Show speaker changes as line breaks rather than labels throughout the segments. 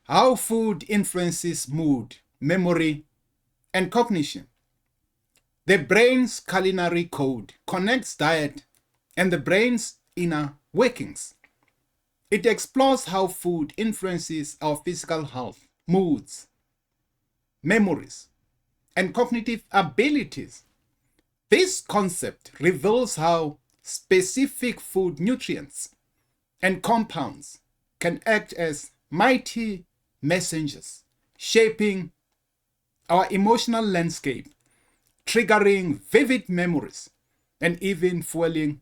How food influences mood, memory, and cognition. The brain's culinary code connects diet and the brain's inner workings. It explores how food influences our physical health, moods, memories, and cognitive abilities. This concept reveals how specific food nutrients and compounds can act as mighty messengers, shaping our emotional landscape, triggering vivid memories, and even fueling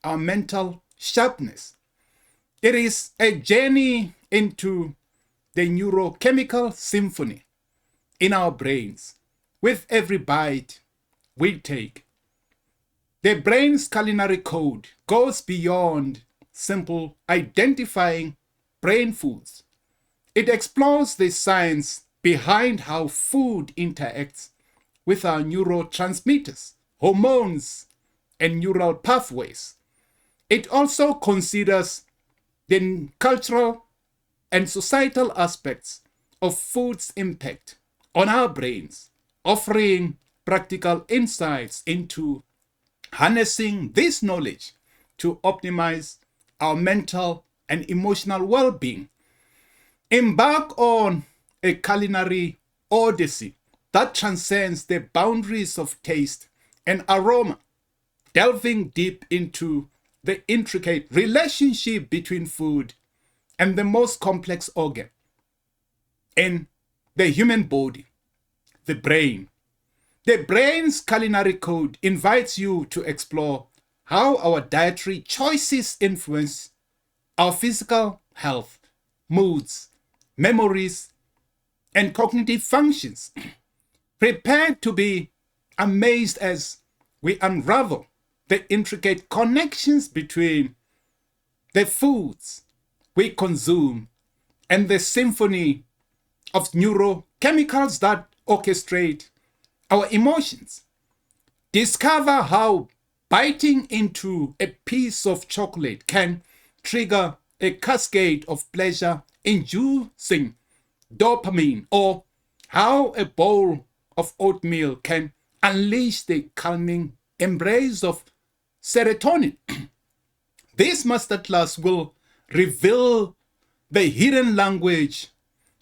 our mental sharpness. It is a journey into the neurochemical symphony in our brains. With every bite we take, the brain's culinary code goes beyond simple identifying brain foods. It explores the science behind how food interacts with our neurotransmitters, hormones, and neural pathways. It also considers the cultural and societal aspects of food's impact on our brains, offering practical insights into harnessing this knowledge to optimize our mental and emotional well-being. Embark on a culinary odyssey that transcends the boundaries of taste and aroma, delving deep into the intricate relationship between food and the most complex organ in the human body, the brain. The brain's culinary code invites you to explore how our dietary choices influence our physical health, moods, memories, and cognitive functions. Prepare to be amazed as we unravel the intricate connections between the foods we consume and the symphony of neurochemicals that orchestrate our emotions. Discover how biting into a piece of chocolate can trigger a cascade of pleasure inducing dopamine, or how a bowl of oatmeal can unleash the calming embrace of serotonin. This masterclass will reveal the hidden language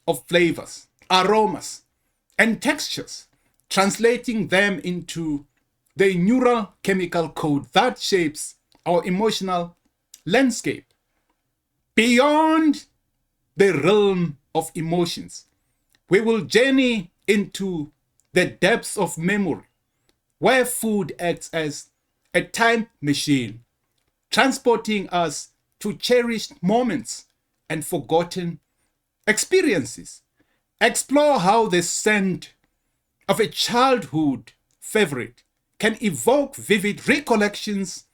of flavors, aromas, and textures, translating them into the neural chemical code that shapes our emotional landscape. Beyond the realm of emotions, we will journey into the depths of memory, where food acts as a time machine, transporting us to cherished moments and forgotten experiences. Explore how the scent of a childhood favorite can evoke vivid recollections,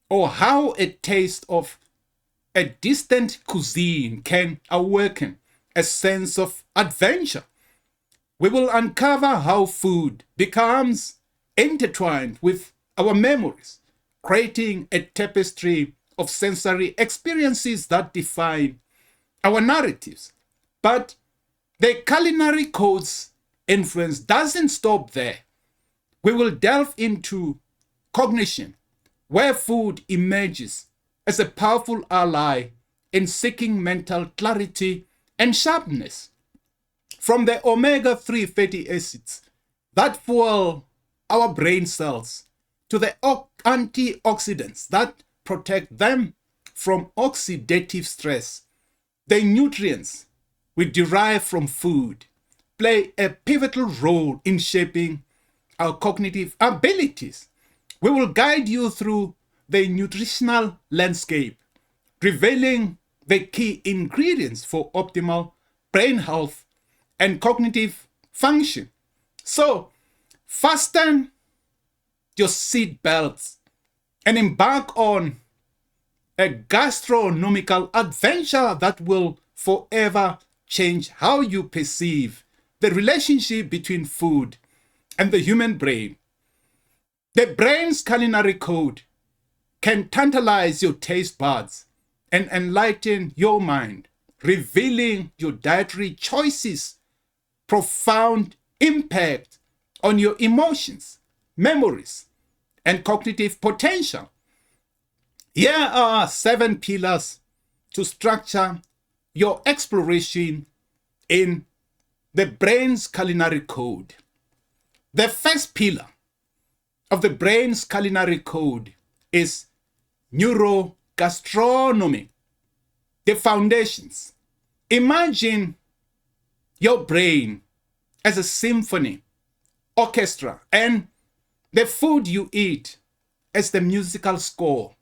or how a taste of a distant cuisine can awaken a sense of adventure. We will uncover how food becomes intertwined with our memories, creating a tapestry of sensory experiences that define our narratives. But the culinary code's influence doesn't stop there. We will delve into cognition, where food emerges as a powerful ally in seeking mental clarity and sharpness. From the omega-3 fatty acids that fuel our brain cells to the antioxidants that protect them from oxidative stress, the nutrients we derive from food play a pivotal role in shaping our cognitive abilities. We will guide you through the nutritional landscape, revealing the key ingredients for optimal brain health and cognitive function. So, fasten your seat belts and embark on a gastronomical adventure that will forever change how you perceive the relationship between food and the human brain. The brain's culinary code can tantalize your taste buds and enlighten your mind, revealing your dietary choices' profound impact on your emotions, memories, and cognitive potential. Here are 7 pillars to structure your exploration in the brain's culinary code. The first pillar of the brain's culinary code is neurogastronomy, the foundations. Imagine your brain as a symphony orchestra and the food you eat as the musical score.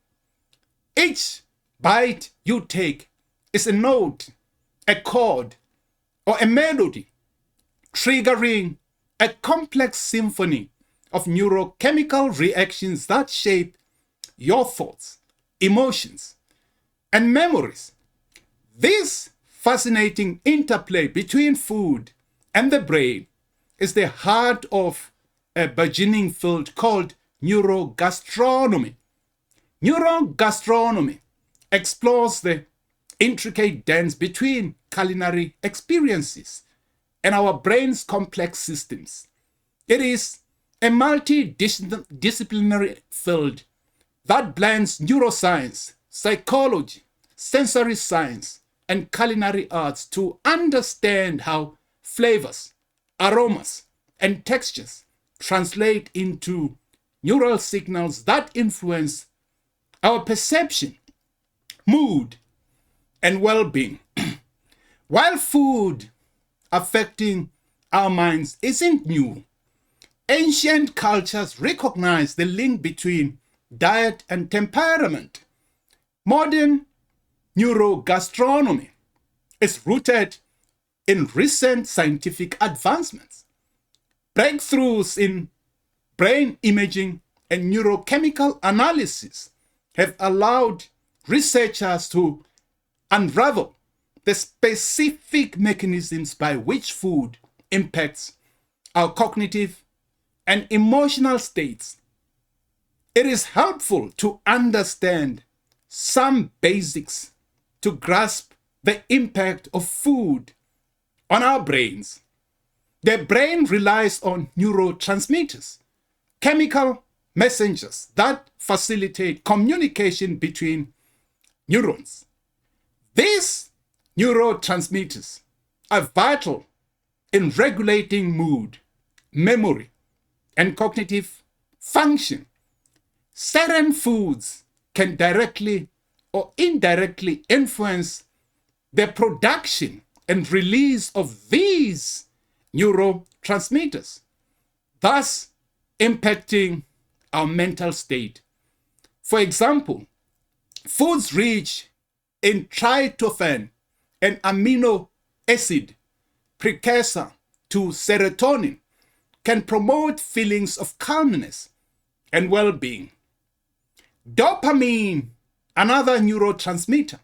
Each bite you take is a note, a chord, or a melody, triggering a complex symphony of neurochemical reactions that shape your thoughts, emotions, and memories. This fascinating interplay between food and the brain is the heart of a burgeoning field called neurogastronomy. Neurogastronomy explores the intricate dance between culinary experiences and our brain's complex systems. It is a multidisciplinary field that blends neuroscience, psychology, sensory science, and culinary arts to understand how flavors, aromas, and textures translate into neural signals that influence our perception, mood, and well-being. While food affecting our minds isn't new, ancient cultures recognize the link between diet and temperament. Modern neurogastronomy is rooted in recent scientific advancements. Breakthroughs in brain imaging and neurochemical analysis have allowed researchers to unravel the specific mechanisms by which food impacts our cognitive and emotional states. It is helpful to understand some basics to grasp the impact of food on our brains. The brain relies on neurotransmitters, chemical messengers that facilitate communication between neurons. These neurotransmitters are vital in regulating mood, memory, and cognitive function. Certain foods can directly or indirectly influence the production and release of these neurotransmitters, thus impacting our mental state. For example, foods rich in tryptophan, an amino acid precursor to serotonin, can promote feelings of calmness and well-being. Dopamine, another neurotransmitter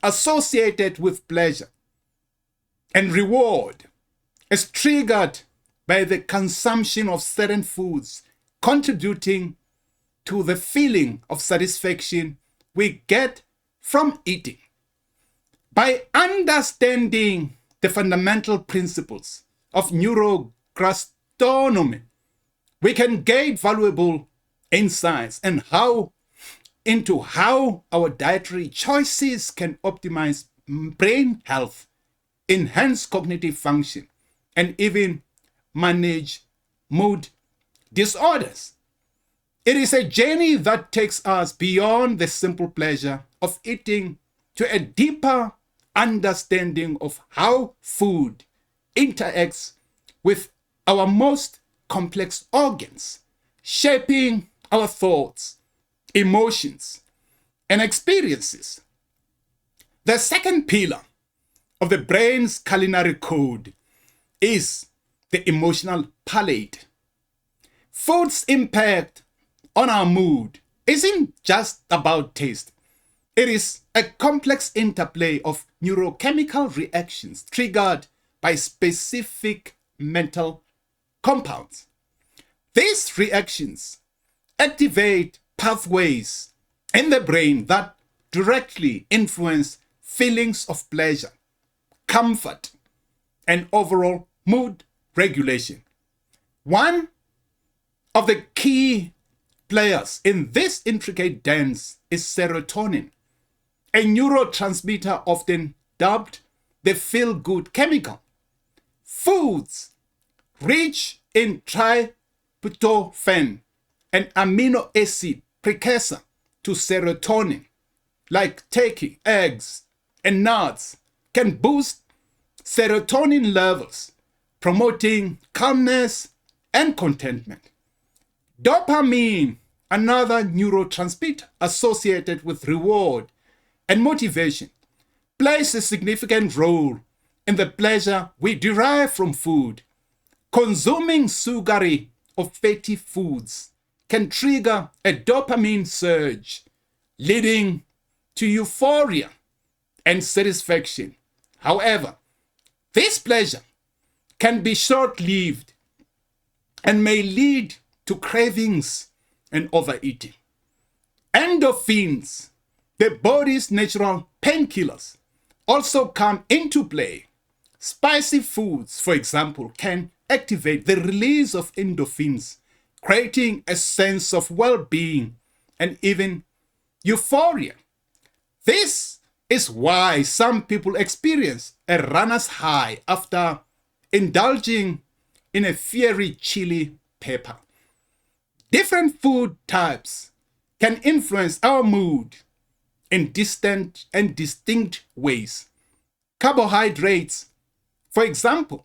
associated with pleasure and reward, is triggered by the consumption of certain foods, contributing to the feeling of satisfaction we get from eating. By understanding the fundamental principles of neurogastronomy, we can gain valuable insights into how our dietary choices can optimize brain health, enhance cognitive function, and even manage mood disorders. It is a journey that takes us beyond the simple pleasure of eating to a deeper understanding of how food interacts with our most complex organs, shaping our thoughts, emotions, and experiences. The second pillar of the brain's culinary code is the emotional palate. Food's impact on our mood isn't just about taste. It is a complex interplay of neurochemical reactions triggered by specific mental compounds. These reactions activate pathways in the brain that directly influence feelings of pleasure, comfort, and overall mood regulation. One of the key players in this intricate dance is serotonin, a neurotransmitter often dubbed the feel-good chemical. Foods rich in tryptophan, an amino acid precursor to serotonin, like turkey, eggs, and nuts, can boost serotonin levels, promoting calmness and contentment. Dopamine, another neurotransmitter associated with reward and motivation, plays a significant role in the pleasure we derive from food. Consuming sugary or fatty foods can trigger a dopamine surge, leading to euphoria and satisfaction. However, this pleasure can be short-lived and may lead to cravings and overeating. Endorphins, the body's natural painkillers, also come into play. Spicy foods, for example, can activate the release of endorphins, creating a sense of well-being and even euphoria. This is why some people experience a runner's high after indulging in a fiery chili pepper. Different food types can influence our mood in distant and distinct ways. Carbohydrates, for example,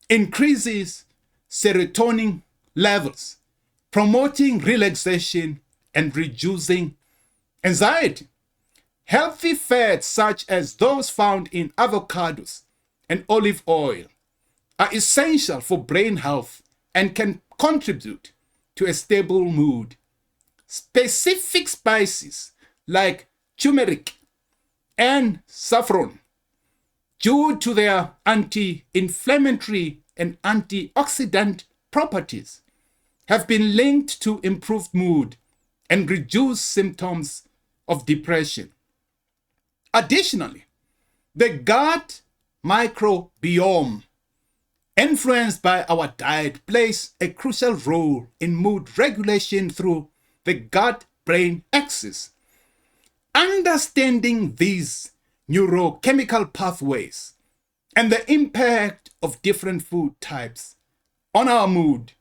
increases serotonin levels, promoting relaxation and reducing anxiety. Healthy fats, such as those found in avocados and olive oil, are essential for brain health and can contribute to a stable mood. Specific spices like turmeric and saffron, due to their anti-inflammatory and antioxidant properties, have been linked to improved mood and reduced symptoms of depression. Additionally, the gut microbiome, influenced by our diet, plays a crucial role in mood regulation through the gut-brain axis. Understanding these neurochemical pathways and the impact of different food types on our mood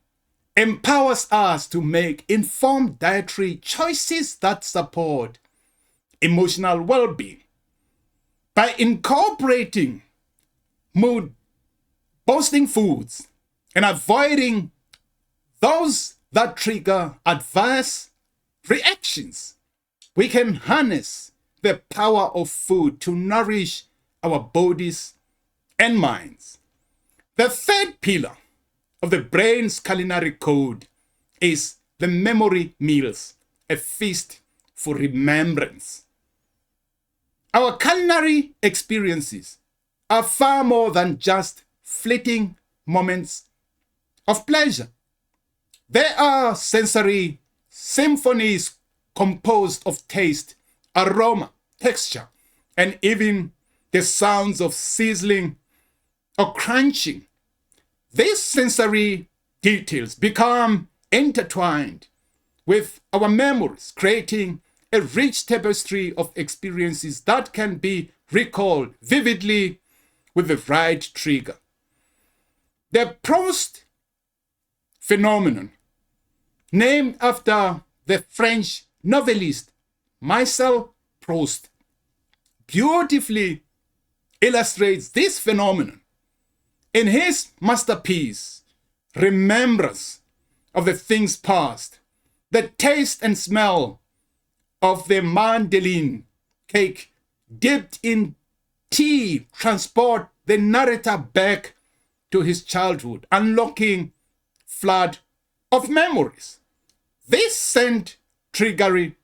empowers us to make informed dietary choices that support emotional well-being. By incorporating mood-boosting foods and avoiding those that trigger adverse reactions, we can harness the power of food to nourish our bodies and minds. The third pillar of the brain's culinary code is the memory meals, a feast for remembrance. Our culinary experiences are far more than just fleeting moments of pleasure. They are sensory symphonies composed of taste, aroma, texture, and even the sounds of sizzling or crunching. These sensory details become intertwined with our memories, creating a rich tapestry of experiences that can be recalled vividly with the right trigger. The Proust phenomenon, named after the French novelist Marcel Proust, beautifully illustrates this phenomenon. In his masterpiece, Remembrance of the Things Past, the taste and smell of the Madeleine cake dipped in tea transport the narrator back to his childhood, unlocking flood of memories. This scent triggered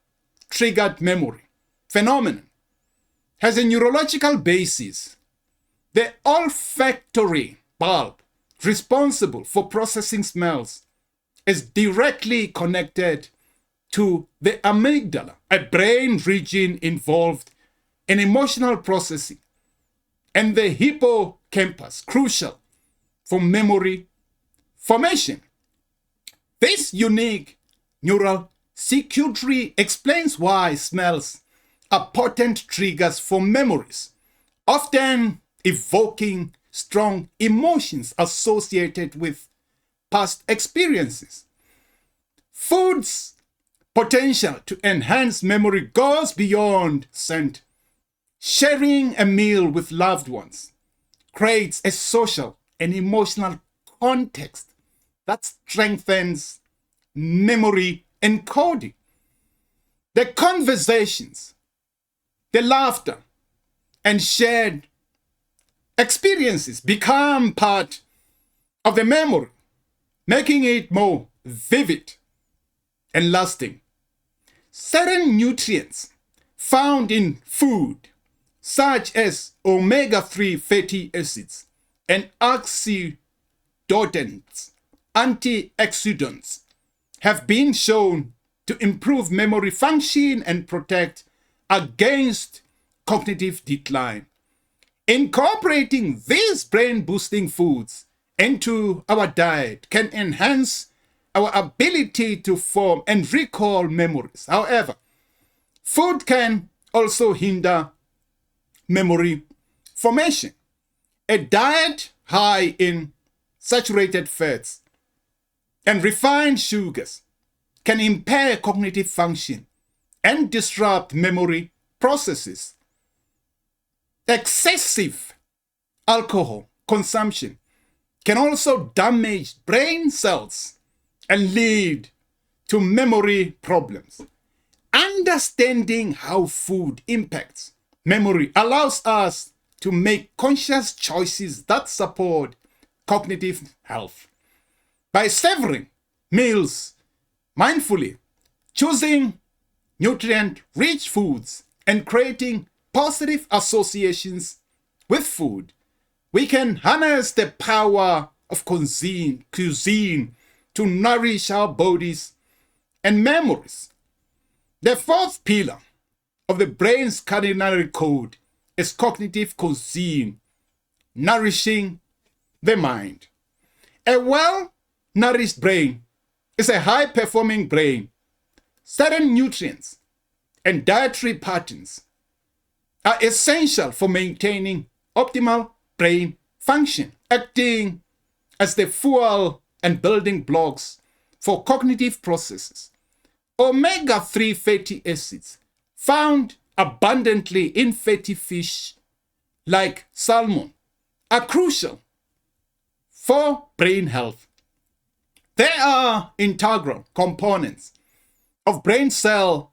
memory phenomenon has a neurological basis. The olfactory bulb, responsible for processing smells, is directly connected to the amygdala, a brain region involved in emotional processing. and the hippocampus, crucial for memory formation. This unique neural circuitry explains why smells are potent triggers for memories, often evoking strong emotions associated with past experiences. Food's potential to enhance memory goes beyond scent. Sharing a meal with loved ones creates a social and emotional context that strengthens memory encoding. The conversations, the laughter, and shared experiences become part of the memory, making it more vivid and lasting. Certain nutrients found in food, such as omega-3 fatty acids and oxidants, antioxidants, have been shown to improve memory function and protect against cognitive decline. Incorporating these brain-boosting foods into our diet can enhance our ability to form and recall memories. However, food can also hinder memory formation. A diet high in saturated fats and refined sugars can impair cognitive function and disrupt memory processes. Excessive alcohol consumption can also damage brain cells and lead to memory problems. Understanding how food impacts memory allows us to make conscious choices that support cognitive health. By savoring meals mindfully, choosing nutrient-rich foods, and creating positive associations with food, we can harness the power of cuisine to nourish our bodies and memories. The fourth pillar of the brain's culinary code is cognitive cuisine, nourishing the mind. A well-nourished brain is a high-performing brain. Certain nutrients and dietary patterns are essential for maintaining optimal brain function, acting as the fuel and building blocks for cognitive processes. Omega-3 fatty acids, found abundantly in fatty fish like salmon, are crucial for brain health. They are integral components of brain cell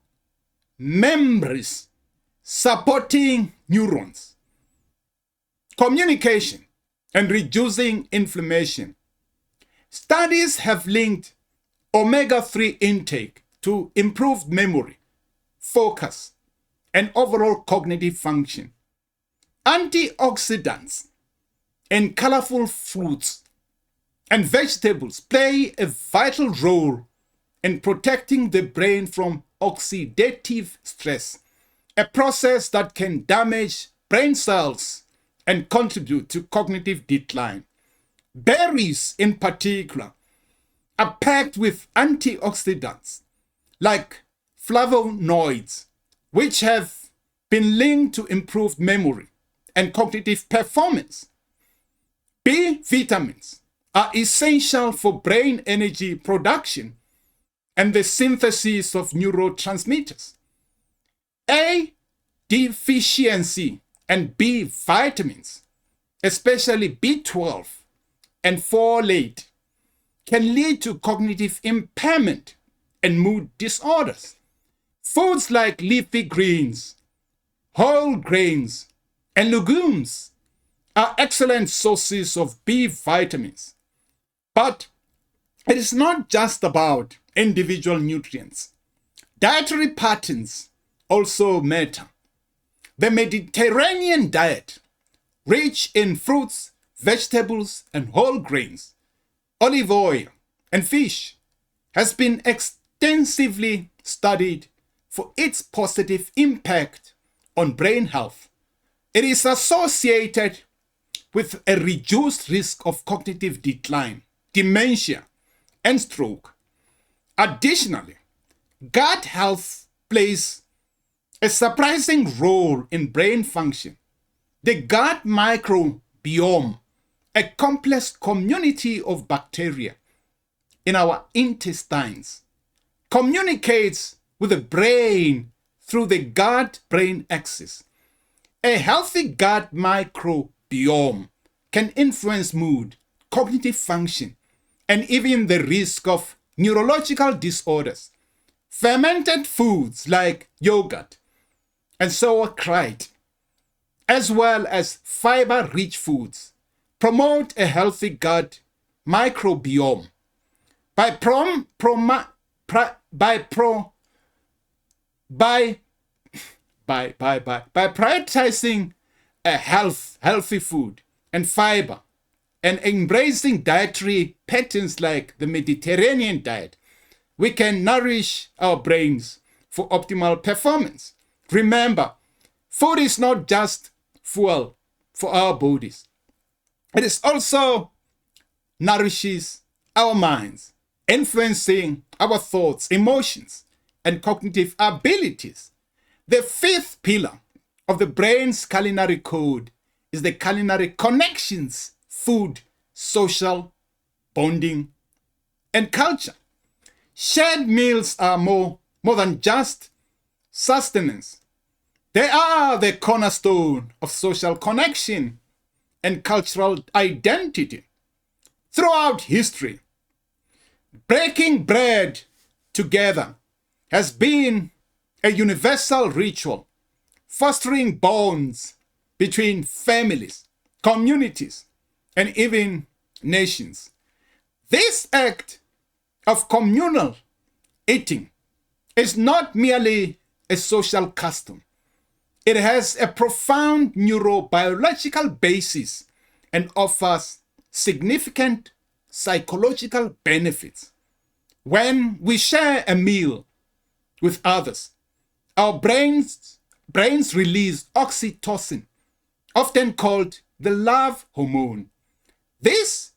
membranes, supporting neurons, communication, and reducing inflammation. Studies have linked omega-3 intake to improved memory, focus, and overall cognitive function. Antioxidants in colorful fruits and vegetables play a vital role in protecting the brain from oxidative stress, a process that can damage brain cells and contribute to cognitive decline. Berries, in particular, are packed with antioxidants like flavonoids, which have been linked to improved memory and cognitive performance. B vitamins are essential for brain energy production and the synthesis of neurotransmitters. A deficiency and B vitamins, especially B12 and folate, can lead to cognitive impairment and mood disorders. Foods like leafy greens, whole grains, and legumes are excellent sources of B vitamins. But it is not just about individual nutrients. Dietary patterns also matter. The Mediterranean diet, rich in fruits, vegetables, and whole grains, olive oil, and fish, has been extensively studied for its positive impact on brain health. It is associated with a reduced risk of cognitive decline, dementia, and stroke. Additionally, gut health plays a surprising role in brain function. The gut microbiome, a complex community of bacteria in our intestines, communicates with the brain through the gut-brain axis. A healthy gut microbiome can influence mood, cognitive function, and even the risk of neurological disorders. Fermented foods like yogurt and sauerkraut, as well as fiber-rich foods, promote a healthy gut microbiome. By prioritizing a healthy food and fiber and embracing dietary patterns like the Mediterranean diet, we can nourish our brains for optimal performance. Remember, food is not just fuel for our bodies. It is also nourishes our minds, influencing our thoughts, emotions, and cognitive abilities. The fifth pillar of the brain's culinary code is the culinary connections: food, social, bonding, and culture. Shared meals are more than just sustenance. They are the cornerstone of social connection and cultural identity. Throughout history, breaking bread together has been a universal ritual, fostering bonds between families, communities, and even nations. This act of communal eating is not merely a social custom. It has a profound neurobiological basis and offers significant psychological benefits. When we share a meal with others, our brains release oxytocin, often called the love hormone. This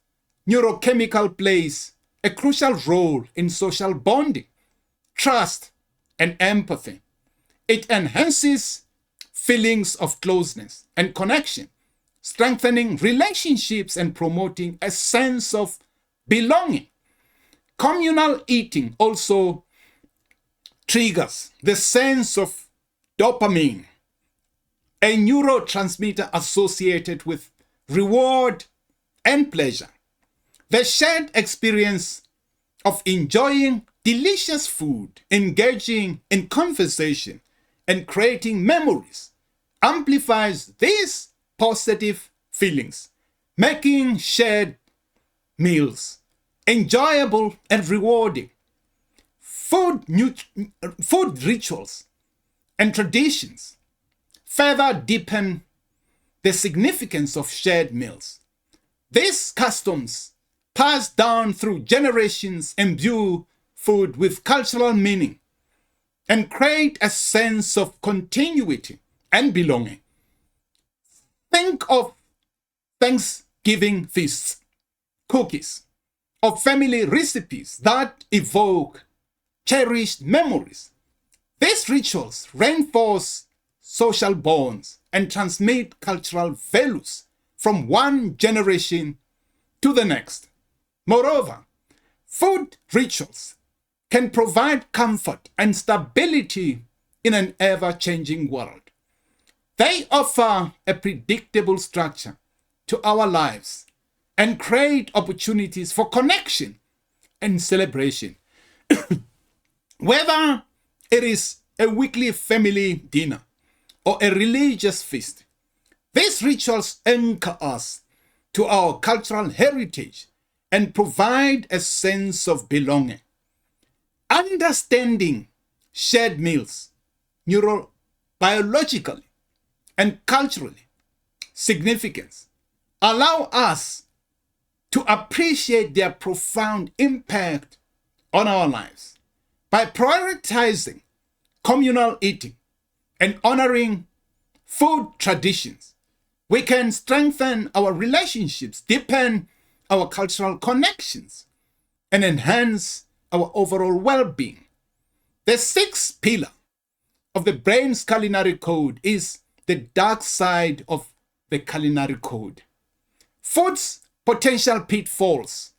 neurochemical plays a crucial role in social bonding, trust, and empathy. It enhances feelings of closeness and connection, strengthening relationships and promoting a sense of belonging. Communal eating also triggers the sense of dopamine, a neurotransmitter associated with reward and pleasure. The shared experience of enjoying delicious food, engaging in conversation, and creating memories amplifies these positive feelings, making shared meals enjoyable and rewarding. Food rituals and traditions further deepen the significance of shared meals. These customs, passed down through generations, imbue food with cultural meaning and create a sense of continuity and belonging. Think of Thanksgiving feasts, cookies, or family recipes that evoke cherished memories. These rituals reinforce social bonds and transmit cultural values from one generation to the next. Moreover, food rituals can provide comfort and stability in an ever-changing world. They offer a predictable structure to our lives and create opportunities for connection and celebration. Whether it is a weekly family dinner or a religious feast, these rituals anchor us to our cultural heritage and provide a sense of belonging. Understanding shared meals, neurobiologically and culturally significance, allow us to appreciate their profound impact on our lives. By prioritizing communal eating and honoring food traditions. We can strengthen our relationships, deepen our cultural connections, and enhance our overall well-being. The sixth pillar of the brain's culinary code is the dark side of the culinary code. Food's potential pitfalls.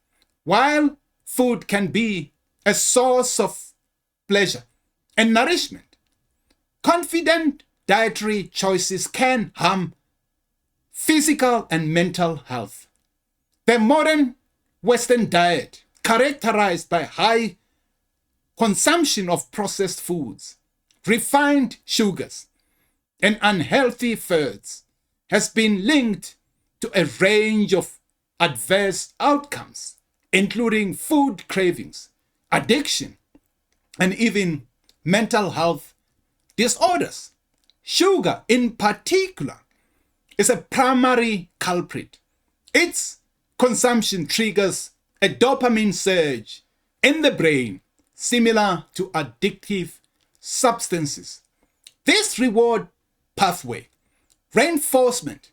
While food can be a source of pleasure and nourishment, confident dietary choices can harm physical and mental health. The modern Western diet, characterized by high consumption of processed foods, refined sugars, and unhealthy fats, has been linked to a range of adverse outcomes, including food cravings, addiction, and even mental health disorders. Sugar, in particular, is a primary culprit. Its consumption triggers a dopamine surge in the brain, similar to addictive substances. This reward pathway reinforcement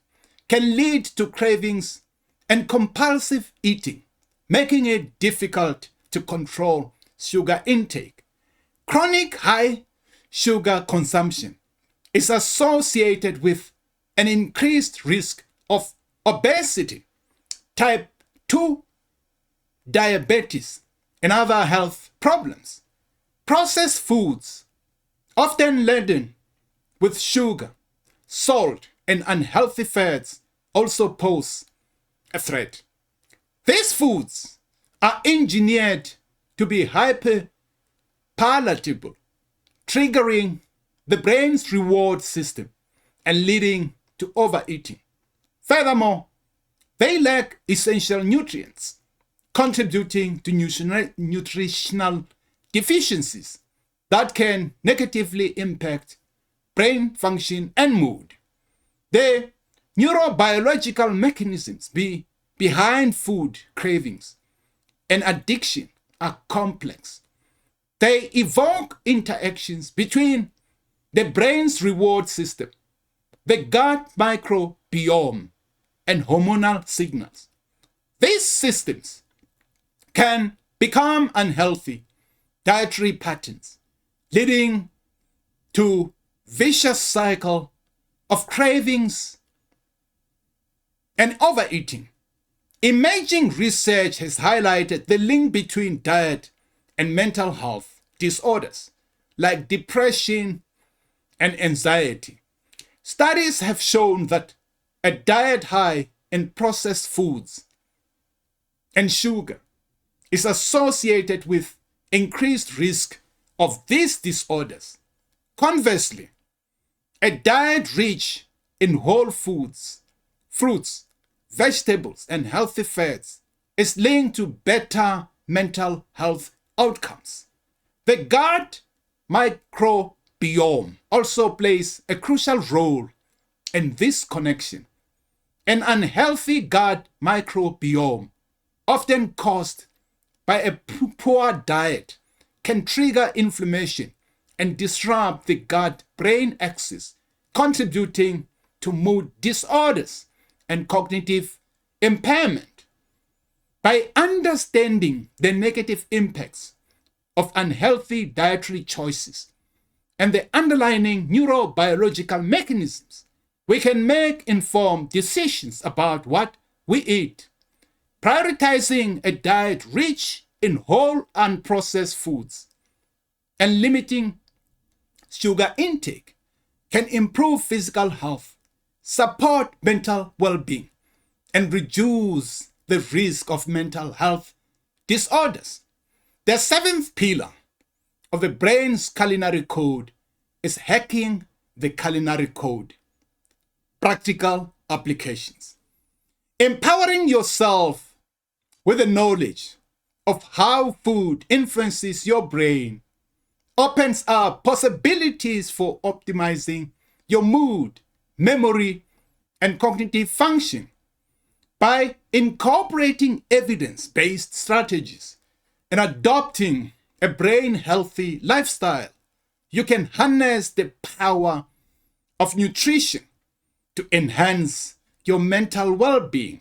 can lead to cravings and compulsive eating, making it difficult to control sugar intake. Chronic high sugar consumption is associated with an increased risk of obesity, type 2 diabetes, and other health problems. Processed foods, often laden with sugar, salt, and unhealthy fats, also pose a threat. These foods are engineered to be hyper palatable, triggering the brain's reward system and leading to overeating. Furthermore, they lack essential nutrients, contributing to nutritional deficiencies that can negatively impact brain function and mood. The neurobiological mechanisms behind food cravings and addiction are complex. They evoke interactions between the brain's reward system, the gut microbiome, and hormonal signals. These systems can become unhealthy dietary patterns, leading to vicious cycle of cravings and overeating. Emerging research has highlighted the link between diet and mental health disorders like depression and anxiety. Studies have shown that a diet high in processed foods and sugar is associated with increased risk of these disorders. Conversely, a diet rich in whole foods, fruits, vegetables, and healthy fats is linked to better mental health outcomes. The gut microbiome also plays a crucial role in this connection. An unhealthy gut microbiome, often caused by a poor diet, can trigger inflammation and disrupt the gut-brain axis, contributing to mood disorders and cognitive impairment. By understanding the negative impacts of unhealthy dietary choices and the underlying neurobiological mechanisms, we can make informed decisions about what we eat. Prioritizing a diet rich in whole unprocessed foods and limiting sugar intake can improve physical health, support mental well-being, and reduce the risk of mental health disorders. The seventh pillar of the brain's culinary code is hacking the culinary code. Practical applications. Empowering yourself with the knowledge of how food influences your brain opens up possibilities for optimizing your mood, memory, and cognitive function. By incorporating evidence-based strategies and adopting a brain-healthy lifestyle, you can harness the power of nutrition to enhance your mental well-being.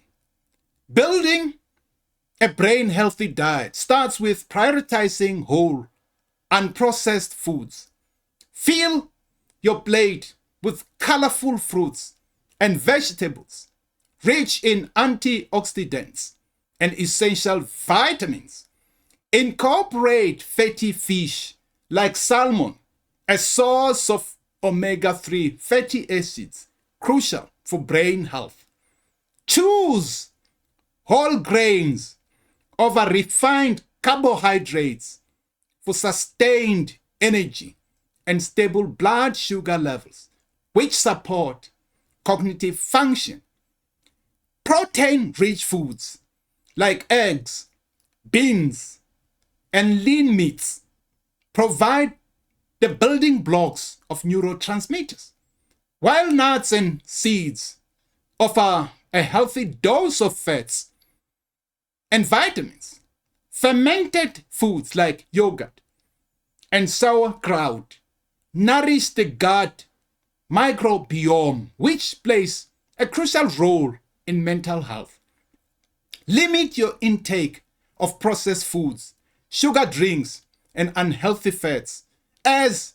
Building a brain-healthy diet starts with prioritizing whole, unprocessed foods. Fill your plate with colorful fruits and vegetables, rich in antioxidants and essential vitamins. Incorporate fatty fish like salmon, a source of omega-3 fatty acids, crucial for brain health. Choose whole grains over refined carbohydrates for sustained energy and stable blood sugar levels, which support cognitive function. Protein-rich foods like eggs, beans, and lean meats provide the building blocks of neurotransmitters, while nuts and seeds offer a healthy dose of fats and vitamins. Fermented foods like yogurt and sauerkraut nourish the gut microbiome, which plays a crucial role in mental health. Limit your intake of processed foods, sugar drinks, and unhealthy fats, as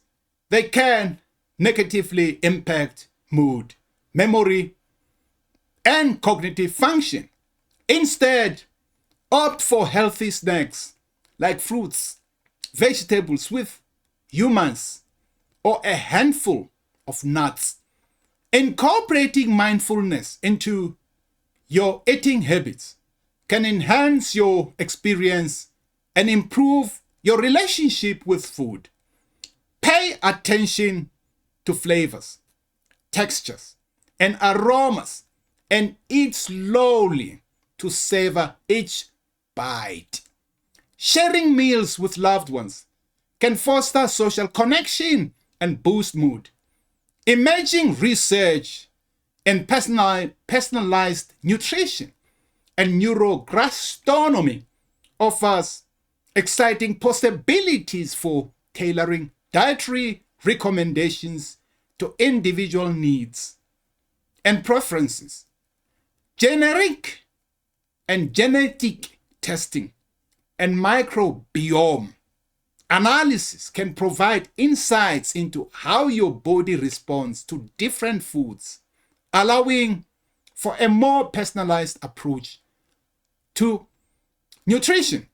they can negatively impact mood, memory, and cognitive function. Instead, opt for healthy snacks like fruits, vegetables with humans, or a handful of nuts. Incorporating mindfulness into your eating habits can enhance your experience and improve your relationship with food. Pay attention to flavors, textures, and aromas, and eat slowly to savor each bite. Sharing meals with loved ones can foster social connection and boost mood. Emerging research in personalized nutrition and neurogastronomy offers exciting possibilities for tailoring dietary recommendations to individual needs and preferences. Generic and genetic testing and microbiome analysis can provide insights into how your body responds to different foods, allowing for a more personalized approach to nutrition.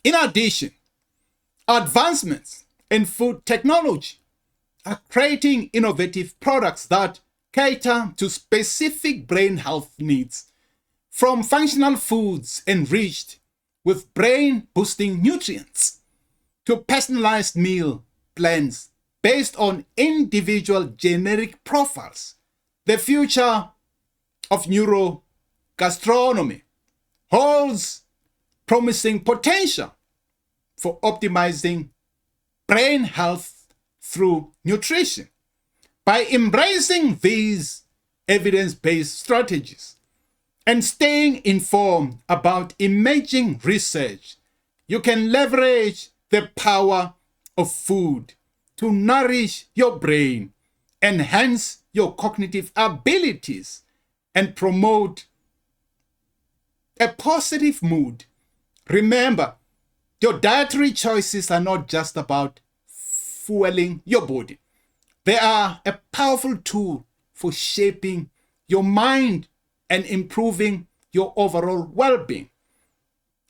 In addition, advancements in food technology are creating innovative products that cater to specific brain health needs, from functional foods enriched with brain-boosting nutrients to personalized meal plans based on individual genetic profiles. The future of neurogastronomy holds promising potential for optimizing brain health through nutrition. By embracing these evidence-based strategies and staying informed about emerging research, you can leverage the power of food to nourish your brain, enhance your cognitive abilities, and promote a positive mood. Remember, your dietary choices are not just about fueling your body. They are a powerful tool for shaping your mind and improving your overall well-being.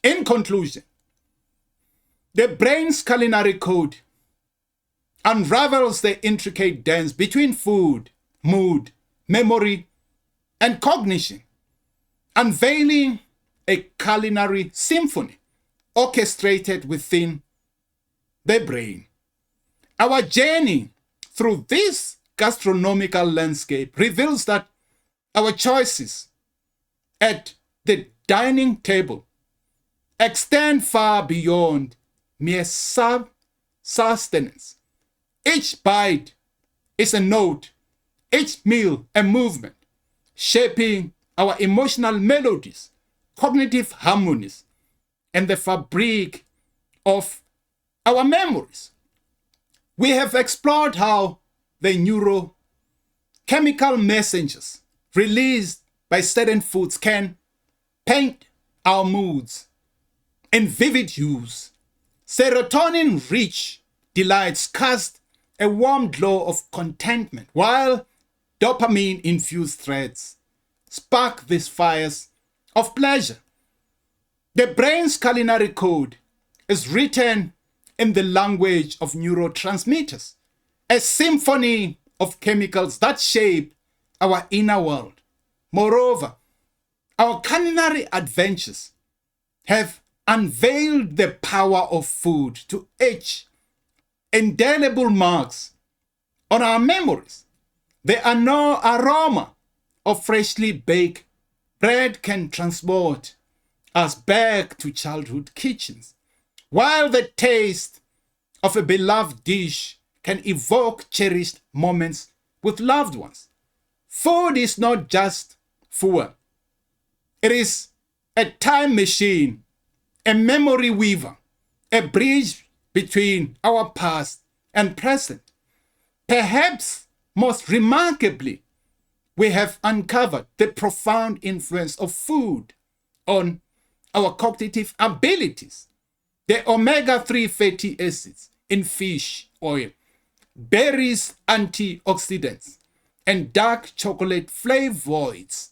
In conclusion, the brain's culinary code unravels the intricate dance between food, mood, memory, and cognition, unveiling a culinary symphony orchestrated within the brain. Our journey through this gastronomical landscape reveals that our choices at the dining table extend far beyond mere sustenance. Each bite is a note, each meal a movement, shaping our emotional melodies, cognitive harmonies, and the fabric of our memories. We have explored how the chemical messengers released by certain foods can paint our moods in vivid hues. Serotonin-rich delights cast a warm glow of contentment, while dopamine-infused threads spark these fires of pleasure. The brain's culinary code is written in the language of neurotransmitters, a symphony of chemicals that shape our inner world. Moreover, our culinary adventures have unveiled the power of food to etch indelible marks on our memories. The aroma of freshly baked bread can transport us back to childhood kitchens, while the taste of a beloved dish can evoke cherished moments with loved ones. Food is not just fuel. It is a time machine, a memory weaver, a bridge between our past and present. Perhaps most remarkably, we have uncovered the profound influence of food on our cognitive abilities. The omega-3 fatty acids in fish oil, berries antioxidants, and dark chocolate flavonoids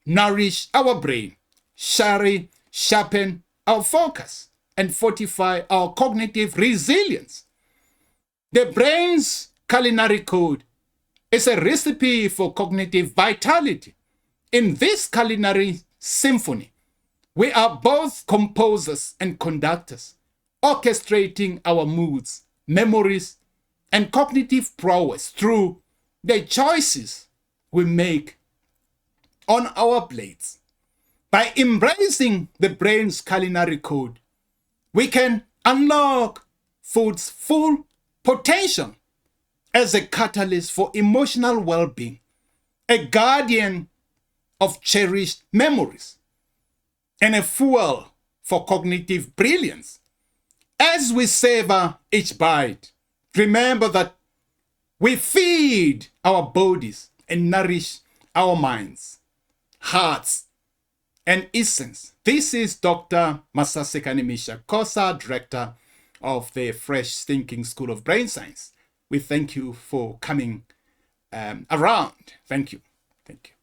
nourish our brain, sharpen our focus, and fortify our cognitive resilience. The brain's culinary code is a recipe for cognitive vitality. In this culinary symphony, we are both composers and conductors, orchestrating our moods, memories, and cognitive prowess through the choices we make on our plates. By embracing the brain's culinary code, we can unlock food's full potential as a catalyst for emotional well-being, a guardian of cherished memories, and a fuel for cognitive brilliance. As we savor each bite, remember that we feed our bodies and nourish our minds, hearts, and essence. This is Dr. Masasekane Misha Kosa, Director of the Fresh Thinking School of Brain Science. We thank you for coming around. Thank you. Thank you.